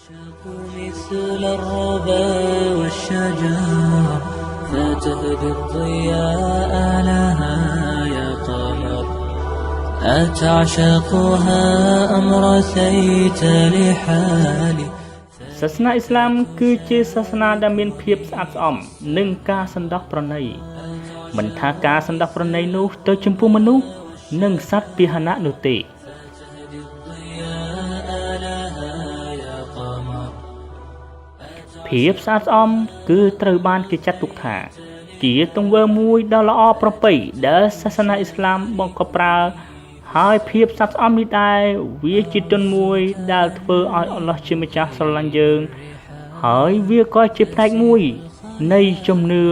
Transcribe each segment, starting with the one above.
مثل الربا والشجر فتهدي الضياء لها يا قمر أتعشقها أم رثيت لحالي សាសនាឥស្លាមគឺជាសាសនាដែលមានភាពស្អាតស្អំនិងការសន្តោសប្រណីមិនថាការសន្តោសប្រណីនោះទៅចំពោះមនុស្សនិងសត្វពាហនៈនោះទេភាពស្អាតស្អំគឺត្រូវបានគេចាត់ទុកថាជាទង្វើមួយដ៏ល្អប្រពៃដែលសាសនាឥស្លាមបង្កប់ប្រើហើយភាពស្អាតស្អំនេះដែរវាជាទុនមួយដែលធ្វើឲ្យអល់ឡោះជាម្ចាស់ស្រឡាញ់យើងហើយវាក៏ជាផ្នែកមួយនៃជំនឿ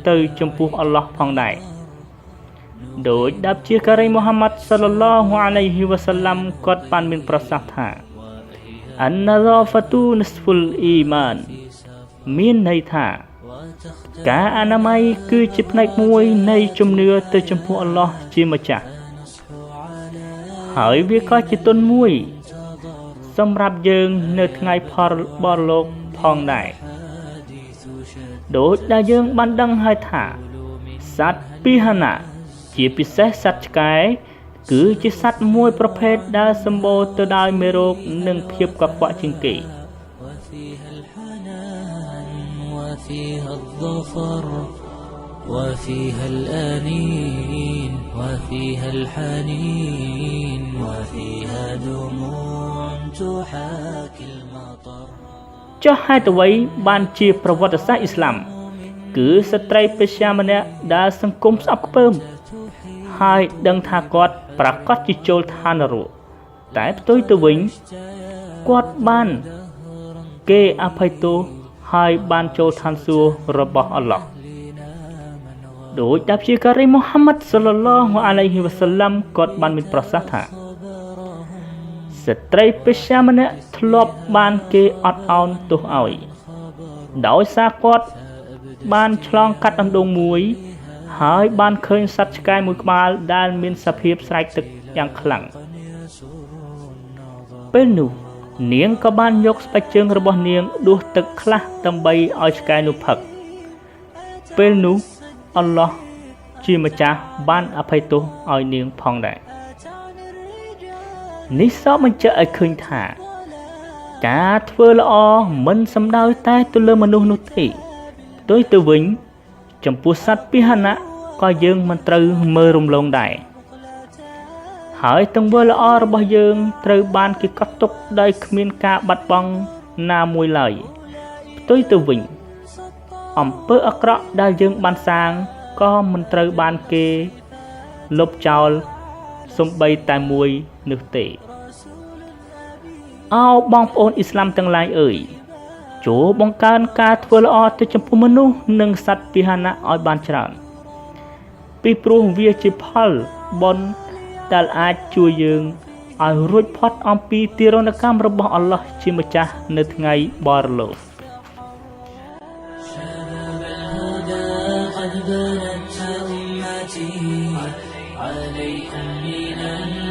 ទៅចំពោះអល់ឡោះផងដែរដោយដាប់ជាការីមូហាម៉ាត់សាឡឡោះអាឡៃហ៊ីវ៉ាសាឡាំគាត់បានមានប្រសាសន៍ថាអានណាហ្សាហ្វាទូនិស្ហ្វុលអ៊ីម៉ានមានន័យថាការអនាម័យគឺជាផ្នែកមួយនៃជំនឿទៅចំពោះអល់ឡោះជាម្ចាស់ហើយវាក៏ជាទុនមួយសម្រាប់យើងនៅថ្ងៃផលបរលោកផងដែរដូចដែលយើងបានដឹងហើយថាសត្វពាហនៈជាពិសេសសត្វឆ្កែគឺជាសត្វមួយប្រភេទដែលសម្បូរទៅដោយមេរោគនិងភាពកខ្វក់ជាងគេ وفيها الظفر وفيها الأنين وفيها الحنين وفيها دموع تحاكي المطر ចុះហេតុអ្វីបានជាប្រវត្តិសាស្ត្រឥស្លាមគឺស្ត្រីពេជ្រម្នាក់ដែលសង្គមស្អប់ខ្ពើមហើយដឹងថាគាត់ប្រកាសជាចូលឋាននរកតែផ្ទុយទៅវិញគាត់បានគេអភ័យទោសហើយបានចូលឋានសួគ៌របស់អល់ឡោះដោយដាប់ជាការីមូហាម៉ាត់សាឡឡោះអាឡៃហ៊ីវ៉ាសាឡាំគាត់បានមានប្រសាសន៍ថាស្ត្រីពេជ្រម្នាក់ធ្លាប់បានគេអត់ឱនទោសឲ្យដោយសារគាត់បានឆ្លងកាត់អណ្ដូងមួយហើយបានឃើញសត្វឆ្កែមួយក្បាលដែលមានសភាពស្រែកទឹកយ៉ាងខ្លាំងពេលនោះនាងក៏បានយកស្បែកជើងរបស់នាងដួសទឹកខ្លះដើម្បីឲ្យឆ្កែនោះផឹកពេលនោះអល់ឡោះជាម្ចាស់បានអភ័យទោសឲ្យនាងផងដែរនេះសពបញ្ជាក់ឲ្យឃើញថាការធ្វើល្អមិនសំដៅតែទៅលើមនុស្សនោះទេផ្ទុយទៅវិញចំពោះសត្វពាហនៈក៏យើងមិនត្រូវមើលរំលងដែរហើយទង្វើល្អរបស់យើងត្រូវបានគេកត់ទុកដោយគ្មានការបាត់បង់ណាមួយឡើយផ្ទុយទៅវិញអំពើអាក្រក់ដែលយើងបានសាងក៏មិនត្រូវបានគេលុបចោលសូម្បីតែមួយនោះទេអោបងប្អូនឥស្លាមទាំងឡាយអើយចូលបង្កើនការធ្វើល្អទៅចំពោះមនុស្សនិងសត្វពាហនៈឲ្យបានច្រើនពីព្រោះវាជាផលបុណ្យដែលអាចជួយយើងឲ្យរួចផុតអំពីទារុណកម្មរបស់អល់ឡោះជាម្ចាស់នៅថ្ងៃបរលោក عليكم من